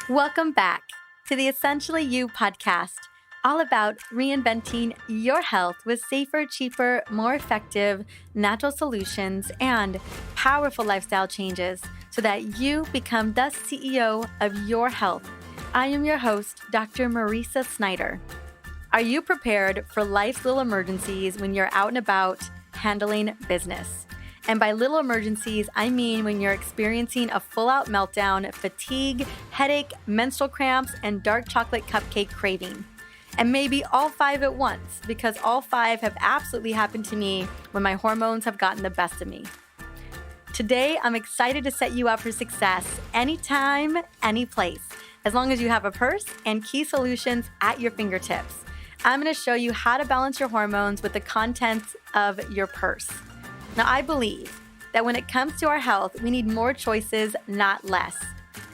Welcome back to the Essentially You podcast, all about reinventing your health with safer, cheaper, more effective natural solutions and powerful lifestyle changes so that you become the CEO of your health. I am your host, Dr. Marisa Snyder. Are you prepared for life's little emergencies when you're out and about handling business? And by little emergencies, I mean when you're experiencing a full-out meltdown, fatigue, headache, menstrual cramps, and dark chocolate cupcake craving. And maybe all five at once, because all five have absolutely happened to me when my hormones have gotten the best of me. Today, I'm excited to set you up for success anytime, any place, as long as you have a purse and key solutions at your fingertips. I'm going to show you how to balance your hormones with the contents of your purse. Now, I believe that when it comes to our health, we need more choices, not less.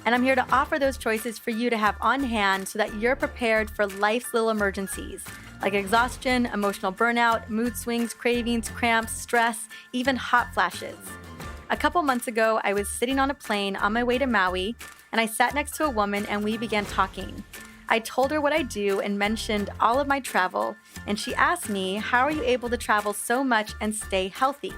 And I'm here to offer those choices for you to have on hand so that you're prepared for life's little emergencies, like exhaustion, emotional burnout, mood swings, cravings, cramps, stress, even hot flashes. A couple months ago, I was sitting on a plane on my way to Maui, and I sat next to a woman and we began talking. I told her what I do and mentioned all of my travel, and she asked me, how are you able to travel so much and stay healthy?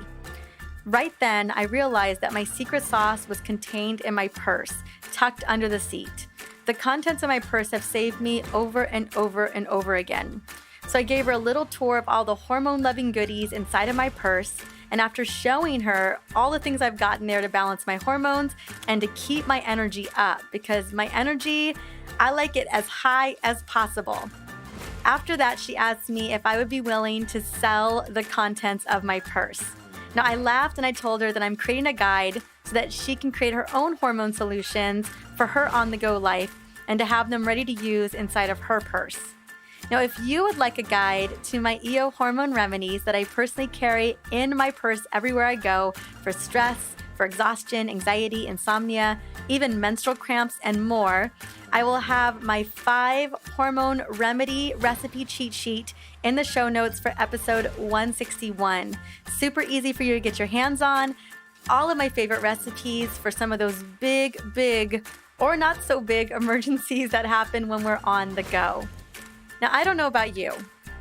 Right then, I realized that my secret sauce was contained in my purse, tucked under the seat. The contents of my purse have saved me over and over and over again. So I gave her a little tour of all the hormone-loving goodies inside of my purse, and after showing her all the things I've gotten there to balance my hormones and to keep my energy up, because my energy, I like it as high as possible. After that, she asked me if I would be willing to sell the contents of my purse. Now, I laughed and I told her that I'm creating a guide so that she can create her own hormone solutions for her on-the-go life and to have them ready to use inside of her purse. Now, if you would like a guide to my EO hormone remedies that I personally carry in my purse everywhere I go for stress, for exhaustion, anxiety, insomnia, even menstrual cramps, and more, I will have my 5 hormone remedy recipe cheat sheet in the show notes for episode 161. Super easy for you to get your hands on. All of my favorite recipes for some of those big, or not so big emergencies that happen when we're on the go. Now, I don't know about you,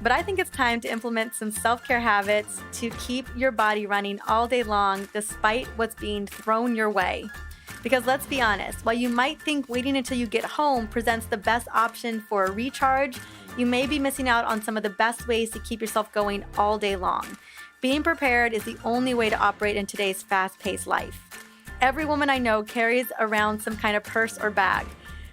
but I think it's time to implement some self-care habits to keep your body running all day long despite what's being thrown your way. Because let's be honest, while you might think waiting until you get home presents the best option for a recharge, you may be missing out on some of the best ways to keep yourself going all day long. Being prepared is the only way to operate in today's fast-paced life. Every woman I know carries around some kind of purse or bag.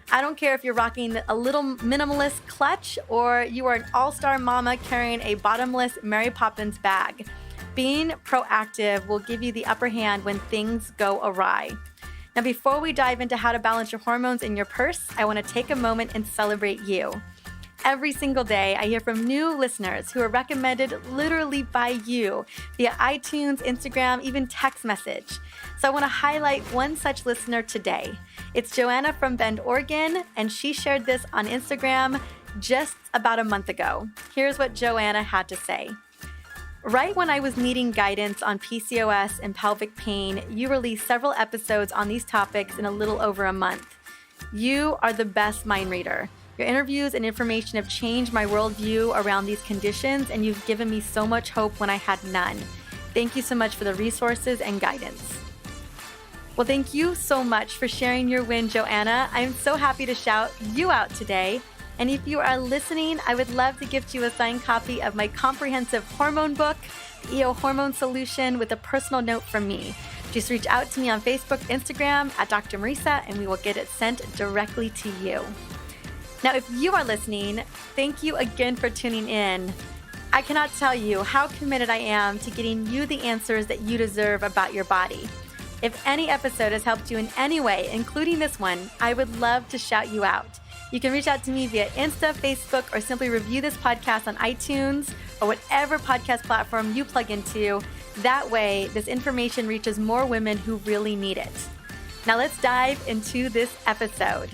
I don't care if you're rocking a little minimalist clutch or you are an all-star mama carrying a bottomless Mary Poppins bag. Being proactive will give you the upper hand when things go awry. Now, before we dive into how to balance your hormones in your purse, I want to take a moment and celebrate you. Every single day, I hear from new listeners who are recommended literally by you via iTunes, Instagram, even text message. So I want to highlight one such listener today. It's Joanna from Bend, Oregon, and she shared this on Instagram just about a month ago. Here's what Joanna had to say. Right when I was needing guidance on PCOS and pelvic pain, you released several episodes on these topics in a little over a month. You are the best mind reader. Your interviews and information have changed my worldview around these conditions, and you've given me so much hope when I had none. Thank you so much for the resources and guidance. Well, thank you so much for sharing your win, Joanna. I'm so happy to shout you out today. And if you are listening, I would love to gift you a signed copy of my comprehensive hormone book, the EO Hormone Solution, with a personal note from me. Just reach out to me on Facebook, Instagram at Dr. Marisa, and we will get it sent directly to you. Now, if you are listening, thank you again for tuning in. I cannot tell you how committed I am to getting you the answers that you deserve about your body. If any episode has helped you in any way, including this one, I would love to shout you out. You can reach out to me via Insta, Facebook, or simply review this podcast on iTunes or whatever podcast platform you plug into. That way, this information reaches more women who really need it. Now let's dive into this episode.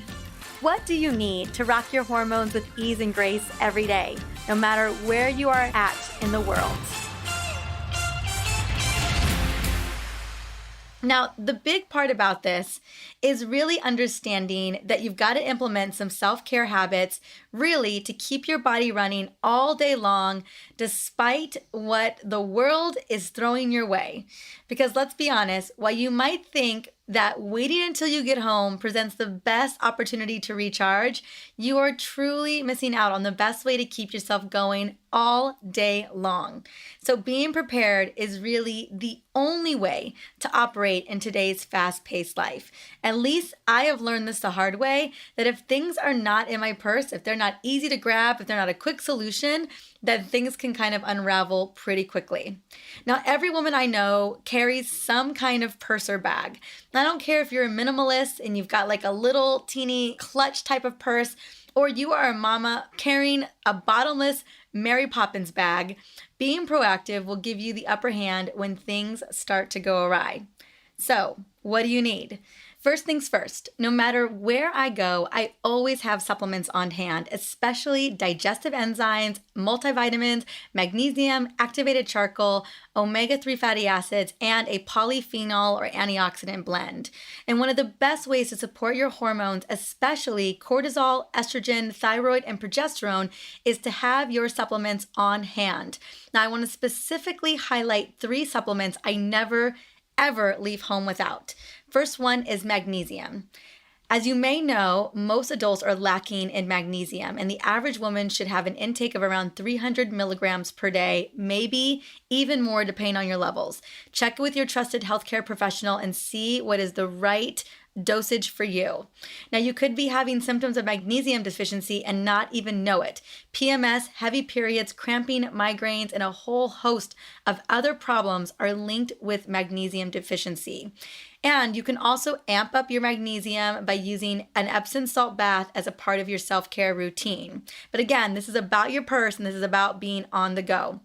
What do you need to rock your hormones with ease and grace every day, no matter where you are at in the world? Now, the big part about this is really understanding that you've got to implement some self-care habits really to keep your body running all day long despite what the world is throwing your way. Because let's be honest, while you might think that waiting until you get home presents the best opportunity to recharge, you are truly missing out on the best way to keep yourself going all day long. So being prepared is really the only way to operate in today's fast-paced life. At least I have learned this the hard way, that if things are not in my purse, if they're not easy to grab, if they're not a quick solution, then things can kind of unravel pretty quickly. Now, every woman I know carries some kind of purse or bag. I don't care if you're a minimalist and you've got like a little teeny clutch type of purse, or you are a mama carrying a bottomless Mary Poppins bag. Being proactive will give you the upper hand when things start to go awry. So, what do you need? First things first, no matter where I go, I always have supplements on hand, especially digestive enzymes, multivitamins, magnesium, activated charcoal, omega-3 fatty acids, and a polyphenol or antioxidant blend. And one of the best ways to support your hormones, especially cortisol, estrogen, thyroid, and progesterone, is to have your supplements on hand. Now, I want to specifically highlight 3 supplements I never ever leave home without. First one is magnesium. As you may know, most adults are lacking in magnesium, and the average woman should have an intake of around 300 milligrams per day, maybe even more depending on your levels. Check with your trusted healthcare professional and see what is the right dosage for you. Now, you could be having symptoms of magnesium deficiency and not even know it. PMS, heavy periods, cramping, migraines, and a whole host of other problems are linked with magnesium deficiency. And you can also amp up your magnesium by using an Epsom salt bath as a part of your self-care routine. But again, this is about your purse and this is about being on the go.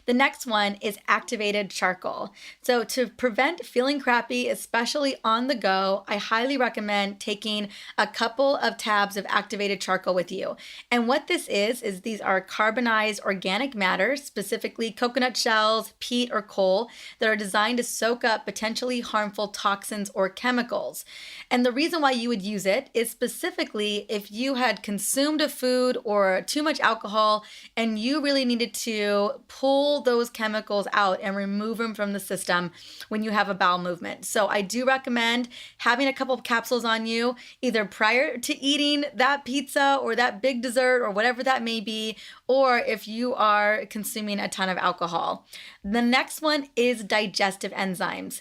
The next one is activated charcoal. So to prevent feeling crappy, especially on the go, I highly recommend taking a couple of tabs of activated charcoal with you. And what this is these are carbonized organic matter, specifically coconut shells, peat, or coal, that are designed to soak up potentially harmful toxins or chemicals. And the reason why you would use it is specifically if you had consumed a food or too much alcohol and you really needed to pull those chemicals out and remove them from the system when you have a bowel movement. So I do recommend having a couple of capsules on you, either prior to eating that pizza or that big dessert or whatever that may be, or if you are consuming a ton of alcohol. The next one is digestive enzymes.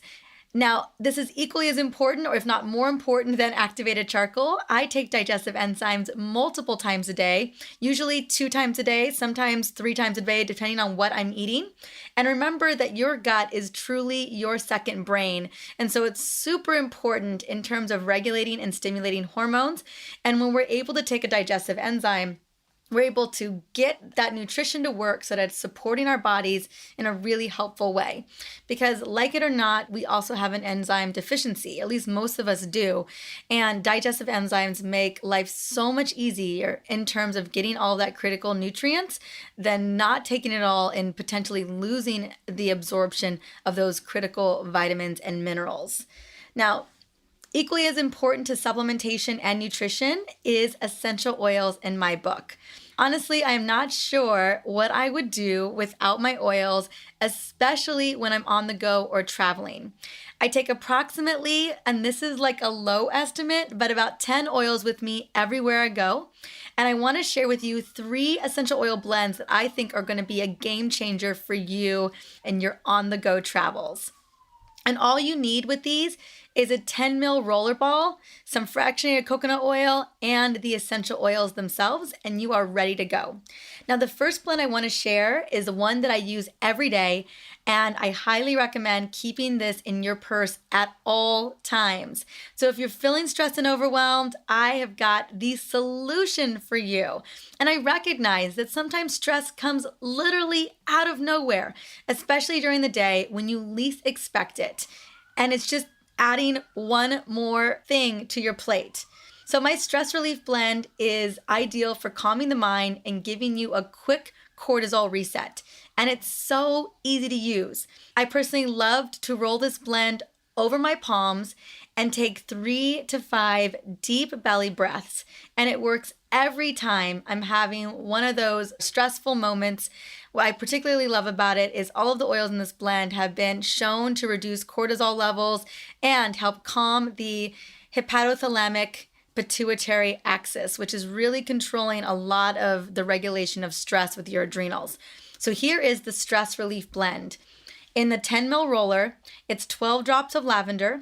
Now, this is equally as important, or if not more important than activated charcoal. I take digestive enzymes multiple times a day, usually 2 times a day, sometimes 3 times a day, depending on what I'm eating. And remember that your gut is truly your second brain. And so it's super important in terms of regulating and stimulating hormones. And when we're able to take a digestive enzyme, we're able to get that nutrition to work so that it's supporting our bodies in a really helpful way. Because like it or not, we also have an enzyme deficiency, at least most of us do. And digestive enzymes make life so much easier in terms of getting all that critical nutrients than not taking it all and potentially losing the absorption of those critical vitamins and minerals. Now, equally as important to supplementation and nutrition is essential oils in my book. Honestly, I am not sure what I would do without my oils, especially when I'm on the go or traveling. I take approximately, and this is like a low estimate, but about 10 oils with me everywhere I go. And I want to share with you 3 essential oil blends that I think are going to be a game changer for you in your on-the-go travels. And all you need with these is a 10 ml roller ball, some fractionated coconut oil, and the essential oils themselves, and you are ready to go. Now, the first blend I want to share is the one that I use every day, and I highly recommend keeping this in your purse at all times. So if you're feeling stressed and overwhelmed, I have got the solution for you. And I recognize that sometimes stress comes literally out of nowhere, especially during the day when you least expect it. And it's just adding one more thing to your plate. So my stress relief blend is ideal for calming the mind and giving you a quick cortisol reset. And it's so easy to use. I personally loved to roll this blend over my palms and take 3 to 5 deep belly breaths. And it works every time I'm having one of those stressful moments. What I particularly love about it is all of the oils in this blend have been shown to reduce cortisol levels and help calm the hepatothalamic pituitary axis, which is really controlling a lot of the regulation of stress with your adrenals. So here is the stress relief blend. In the 10 ml roller, it's 12 drops of lavender,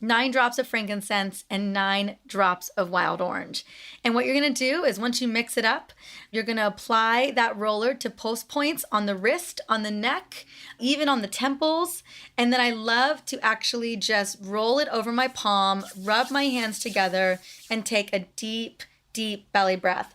9 drops of frankincense, and 9 drops of wild orange. And what you're going to do is once you mix it up, you're going to apply that roller to pulse points on the wrist, on the neck, even on the temples. And then I love to actually just roll it over my palm, rub my hands together, and take a deep, deep belly breath.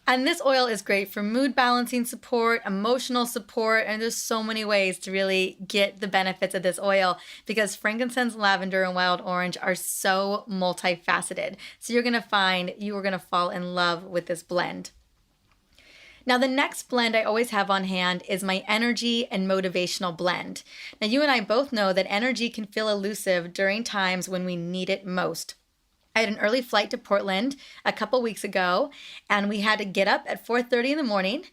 And this oil is great for mood balancing support, emotional support, and there's so many ways to really get the benefits of this oil because frankincense, lavender, and wild orange are so multifaceted. So you're gonna find you are gonna fall in love with this blend. Now, the next blend I always have on hand is my energy and motivational blend. Now, you and I both know that energy can feel elusive during times when we need it most. I had an early flight to Portland a couple weeks ago, and we had to get up at 4:30 in the morning.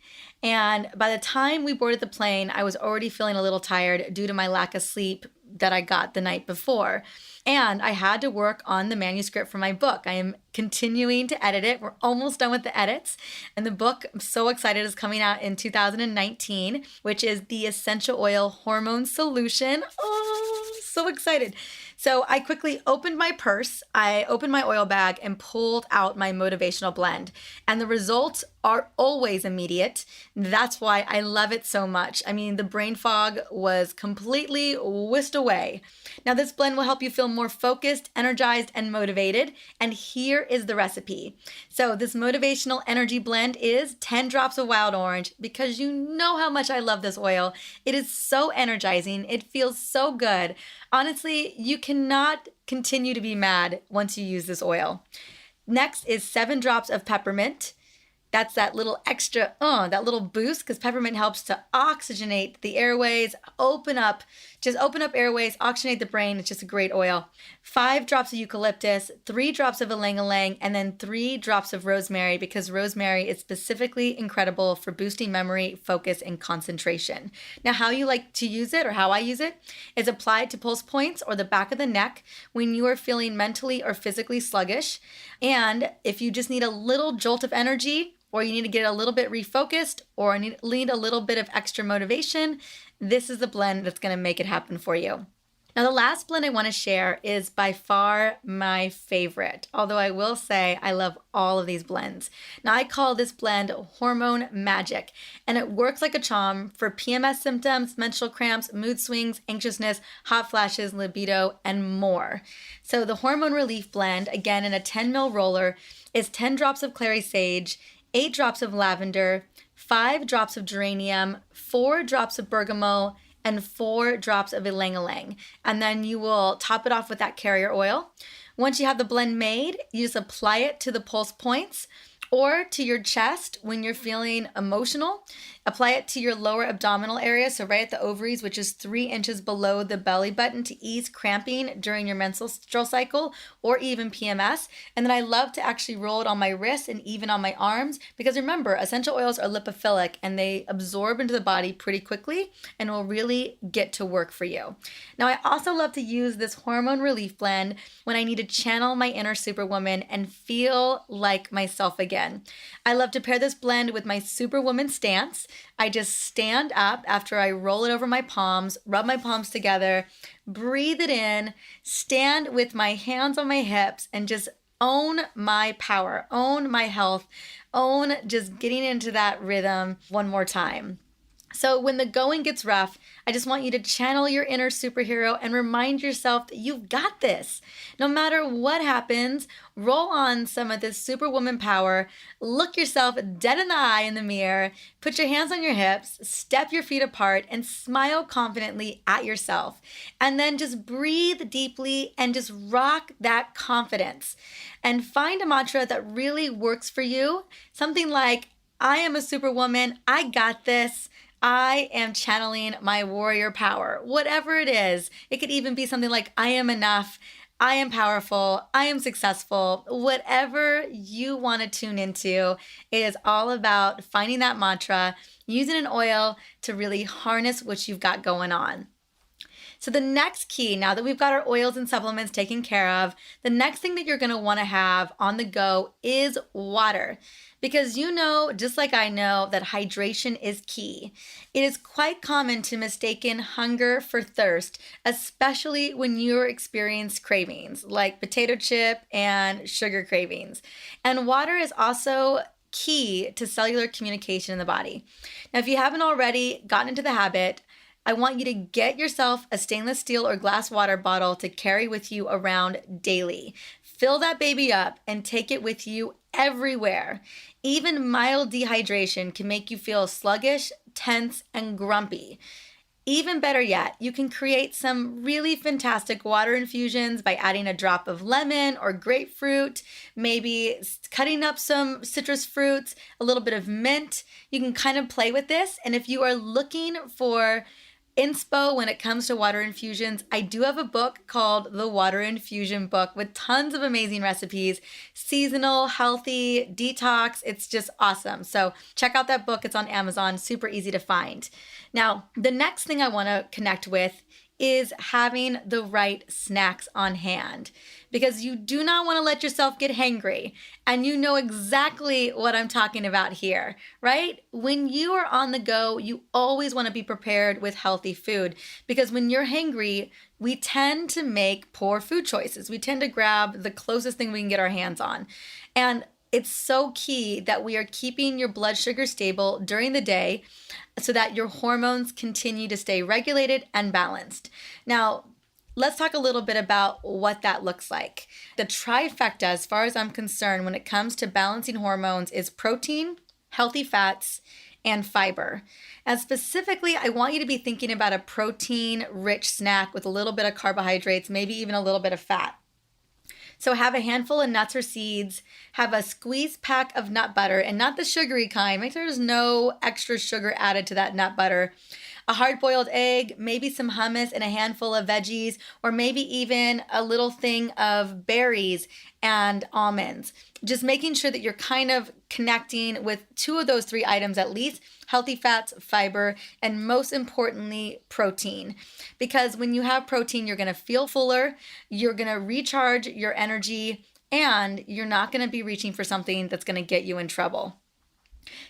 And by the time we boarded the plane, I was already feeling a little tired due to my lack of sleep that I got the night before. And I had to work on the manuscript for my book. I am continuing to edit it. We're almost done with the edits. And the book, I'm so excited, is coming out in 2019, which is the Essential Oil Hormone Solution. Oh, so excited. So I quickly opened my purse, I opened my oil bag and pulled out my motivational blend. And the results are always immediate. That's why I love it so much. I mean, the brain fog was completely whisked away. Now, this blend will help you feel more focused, energized, and motivated. And here is the recipe. So this motivational energy blend is 10 drops of wild orange because you know how much I love this oil. It is so energizing. It feels so good. Honestly, you cannot continue to be mad once you use this oil. Next is 7 drops of peppermint. That's that little extra, that little boost because peppermint helps to oxygenate the airways, open up airways, oxygenate the brain. It's just a great oil. 5 drops of eucalyptus, 3 drops of ylang-ylang, and then 3 drops of rosemary because rosemary is specifically incredible for boosting memory, focus, and concentration. Now, how you like to use it or how I use it is apply it to pulse points or the back of the neck when you are feeling mentally or physically sluggish. And if you just need a little jolt of energy, or you need to get a little bit refocused, or need a little bit of extra motivation, this is the blend that's going to make it happen for you. Now, the last blend I want to share is by far my favorite, although I will say I love all of these blends. Now, I call this blend Hormone Magic, and it works like a charm for PMS symptoms, menstrual cramps, mood swings, anxiousness, hot flashes, libido, and more. So the Hormone Relief Blend, again in a 10 ml roller, is 10 drops of clary sage, 8 drops of lavender, 5 drops of geranium, 4 drops of bergamot, and 4 drops of ylang-ylang. And then you will top it off with that carrier oil. Once you have the blend made, you just apply it to the pulse points or to your chest when you're feeling emotional. Apply it to your lower abdominal area, so right at the ovaries, which is 3 inches below the belly button to ease cramping during your menstrual cycle or even PMS. And then I love to actually roll it on my wrists and even on my arms because remember, essential oils are lipophilic and they absorb into the body pretty quickly and will really get to work for you. Now, I also love to use this hormone relief blend when I need to channel my inner superwoman and feel like myself again. I love to pair this blend with my superwoman stance. I just stand up after I roll it over my palms, rub my palms together, breathe it in, stand with my hands on my hips, and just own my power, own my health, own just getting into that rhythm one more time. So when the going gets rough, I just want you to channel your inner superhero and remind yourself that you've got this. No matter what happens, roll on some of this superwoman power, look yourself dead in the eye in the mirror, put your hands on your hips, step your feet apart, and smile confidently at yourself. And then just breathe deeply and just rock that confidence. And find a mantra that really works for you. Something like, I am a superwoman, I got this. I am channeling my warrior power, whatever it is. It could even be something like, I am enough, I am powerful, I am successful. Whatever you want to tune into, it is all about finding that mantra, using an oil to really harness what you've got going on. So the next key, now that we've got our oils and supplements taken care of, the next thing that you're going to want to have on the go is water. Because you know, just like I know, that hydration is key. It is quite common to mistaken hunger for thirst, especially when you're experiencing cravings like potato chip and sugar cravings. And water is also key to cellular communication in the body. Now, if you haven't already gotten into the habit, I want you to get yourself a stainless steel or glass water bottle to carry with you around daily. Fill that baby up and take it with you everywhere. Even mild dehydration can make you feel sluggish, tense, and grumpy. Even better yet, you can create some really fantastic water infusions by adding a drop of lemon or grapefruit, maybe cutting up some citrus fruits, a little bit of mint. You can kind of play with this. And if you are looking for inspo when it comes to water infusions, I do have a book called The Water Infusion Book with tons of amazing recipes, seasonal, healthy, detox. It's just awesome. So check out that book. It's on Amazon, super easy to find. Now, the next thing I want to connect with is having the right snacks on hand, because you do not want to let yourself get hangry. And you know exactly what I'm talking about here, right? When you are on the go, you always want to be prepared with healthy food, because when you're hangry, we tend to make poor food choices. We tend to grab the closest thing we can get our hands on. And it's so key that we are keeping your blood sugar stable during the day so that your hormones continue to stay regulated and balanced. Now, let's talk a little bit about what that looks like. The trifecta, as far as I'm concerned, when it comes to balancing hormones, is protein, healthy fats, and fiber. And specifically, I want you to be thinking about a protein-rich snack with a little bit of carbohydrates, maybe even a little bit of fat. So have a handful of nuts or seeds, have a squeezed pack of nut butter, and not the sugary kind. Make sure there's no extra sugar added to that nut butter. A hard-boiled egg, maybe some hummus and a handful of veggies, or maybe even a little thing of berries and almonds. Just making sure that you're kind of connecting with two of those three items at least: healthy fats, fiber, and most importantly, protein. Because when you have protein, you're going to feel fuller, you're going to recharge your energy, and you're not going to be reaching for something that's going to get you in trouble.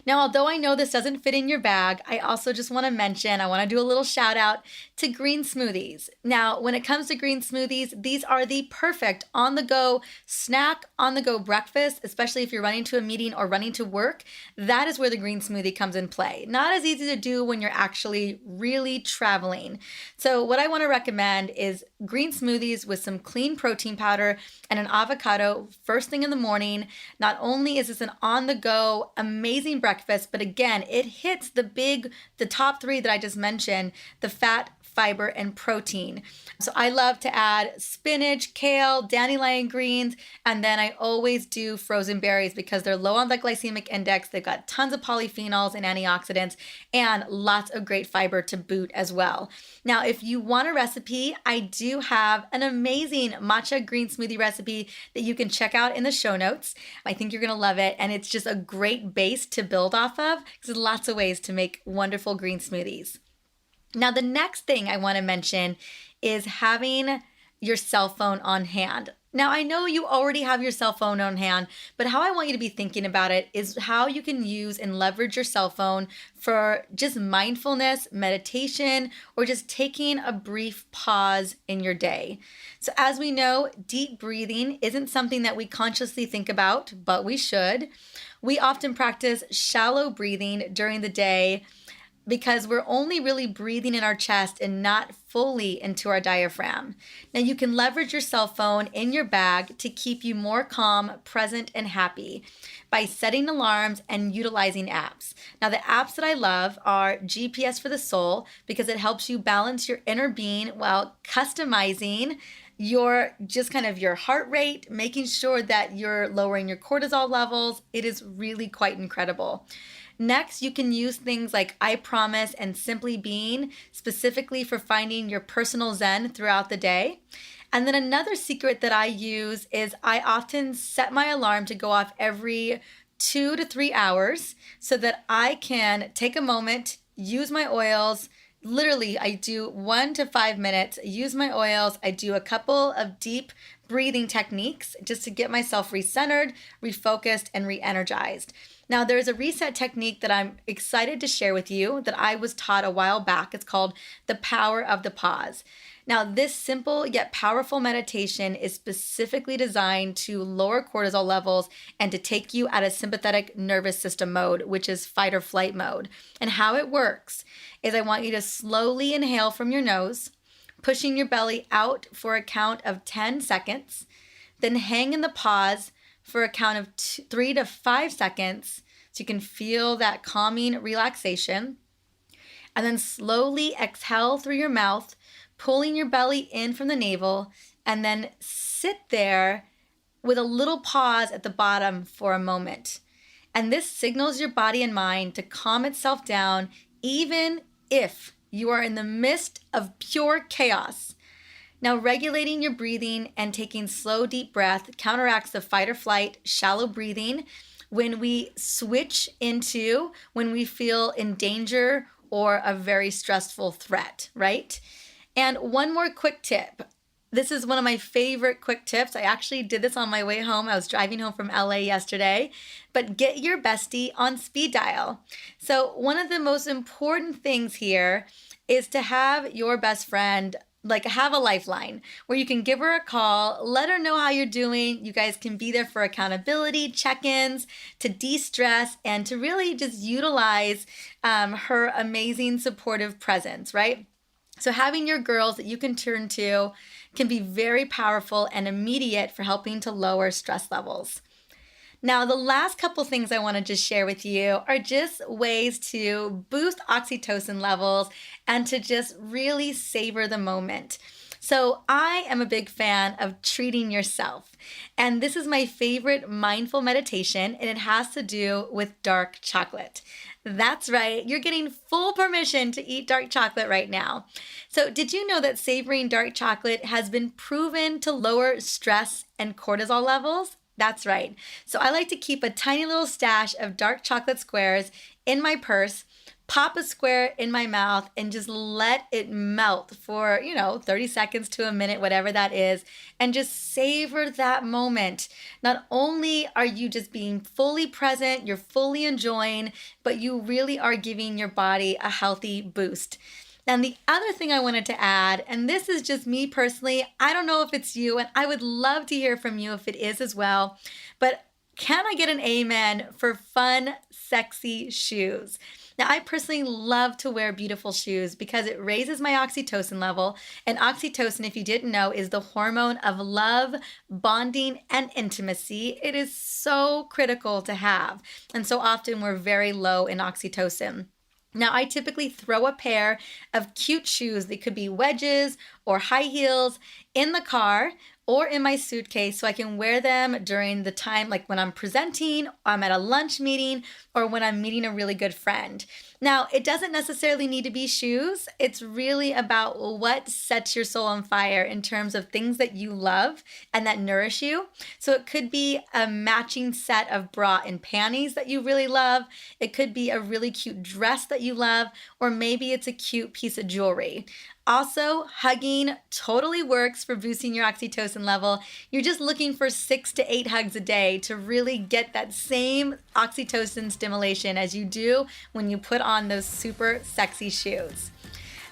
Now, although I know this doesn't fit in your bag, I also just want to mention, I want to do a little shout out to green smoothies. Now, when it comes to green smoothies, these are the perfect on-the-go snack, on-the-go breakfast, especially if you're running to a meeting or running to work. That is where the green smoothie comes in play. Not as easy to do when you're actually really traveling. So what I want to recommend is green smoothies with some clean protein powder and an avocado first thing in the morning. Not only is this an on-the-go, amazing breakfast, but again, it hits the top three that I just mentioned: the fat, fiber, and protein. So I love to add spinach, kale, dandelion greens, and then I always do frozen berries because they're low on the glycemic index. They've got tons of polyphenols and antioxidants and lots of great fiber to boot as well. Now, if you want a recipe, I do have an amazing matcha green smoothie recipe that you can check out in the show notes. I think you're going to love it, and it's just a great base to build off of because there's lots of ways to make wonderful green smoothies. Now, the next thing I want to mention is having your cell phone on hand. Now, I know you already have your cell phone on hand, but how I want you to be thinking about it is how you can use and leverage your cell phone for just mindfulness, meditation, or just taking a brief pause in your day. So as we know, deep breathing isn't something that we consciously think about, but we should. We often practice shallow breathing during the day because we're only really breathing in our chest and not fully into our diaphragm. Now, you can leverage your cell phone in your bag to keep you more calm, present, and happy by setting alarms and utilizing apps. Now, the apps that I love are GPS for the Soul because it helps you balance your inner being while customizing your heart rate, making sure that you're lowering your cortisol levels. It is really quite incredible. Next, you can use things like I Promise and Simply Being, specifically for finding your personal zen throughout the day. And then another secret that I use is I often set my alarm to go off every 2 to 3 hours so that I can take a moment, use my oils. Literally, I do 1 to 5 minutes, use my oils. I do a couple of deep breathing techniques just to get myself recentered, refocused, and re-energized. Now, there's a reset technique that I'm excited to share with you that I was taught a while back. It's called the power of the pause. Now, this simple yet powerful meditation is specifically designed to lower cortisol levels and to take you out of sympathetic nervous system mode, which is fight or flight mode. And how it works is I want you to slowly inhale from your nose, pushing your belly out for a count of 10 seconds, then hang in the pause for a count of 3 to 5 seconds so you can feel that calming relaxation, and then slowly exhale through your mouth, pulling your belly in from the navel, and then sit there with a little pause at the bottom for a moment. And this signals your body and mind to calm itself down, even if you are in the midst of pure chaos. Now, regulating your breathing and taking slow, deep breath counteracts the fight or flight, shallow breathing when we switch into when we feel in danger or a very stressful threat, right? And one more quick tip. This is one of my favorite quick tips. I actually did this on my way home. I was driving home from LA yesterday, but get your bestie on speed dial. So one of the most important things here is to have your best friend have a lifeline where you can give her a call, let her know how you're doing. You guys can be there for accountability, check-ins, to de-stress, and to really just utilize her amazing supportive presence, right? So having your girls that you can turn to can be very powerful and immediate for helping to lower stress levels. Now, the last couple things I want to just share with you are just ways to boost oxytocin levels and to just really savor the moment. So I am a big fan of treating yourself. And this is my favorite mindful meditation, and it has to do with dark chocolate. That's right, you're getting full permission to eat dark chocolate right now. So did you know that savoring dark chocolate has been proven to lower stress and cortisol levels? That's right. So I like to keep a tiny little stash of dark chocolate squares in my purse, pop a square in my mouth, and just let it melt for, 30 seconds to a minute, whatever that is, and just savor that moment. Not only are you just being fully present, you're fully enjoying, but you really are giving your body a healthy boost. And the other thing I wanted to add, and this is just me personally, I don't know if it's you, and I would love to hear from you if it is as well, but can I get an amen for fun, sexy shoes? Now, I personally love to wear beautiful shoes because it raises my oxytocin level. And oxytocin, if you didn't know, is the hormone of love, bonding, and intimacy. It is so critical to have. And so often we're very low in oxytocin. Now, I typically throw a pair of cute shoes. They could be wedges or high heels in the car or in my suitcase so I can wear them during the time, like when I'm presenting, I'm at a lunch meeting, or when I'm meeting a really good friend. Now, it doesn't necessarily need to be shoes. It's really about what sets your soul on fire in terms of things that you love and that nourish you. So it could be a matching set of bra and panties that you really love. It could be a really cute dress that you love, or maybe it's a cute piece of jewelry. Also, hugging totally works for boosting your oxytocin level. You're just looking for 6 to 8 hugs a day to really get that same oxytocin stimulation as you do when you put on those super sexy shoes.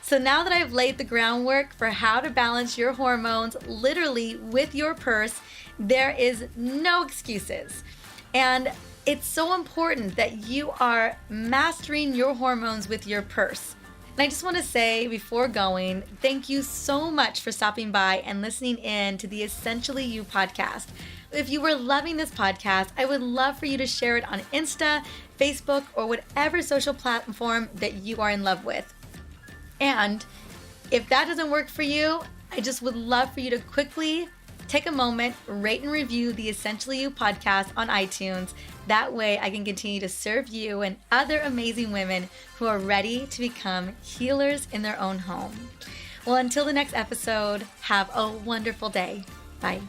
So now that I've laid the groundwork for how to balance your hormones literally with your purse, there is no excuses. And it's so important that you are mastering your hormones with your purse. And I just want to say before going, thank you so much for stopping by and listening in to the Essentially You podcast. If you were loving this podcast, I would love for you to share it on Insta, Facebook, or whatever social platform that you are in love with. And if that doesn't work for you, I just would love for you to quickly Take a moment, rate and review the Essentially You podcast on iTunes. That way I can continue to serve you and other amazing women who are ready to become healers in their own home. Well, until the next episode, have a wonderful day. Bye.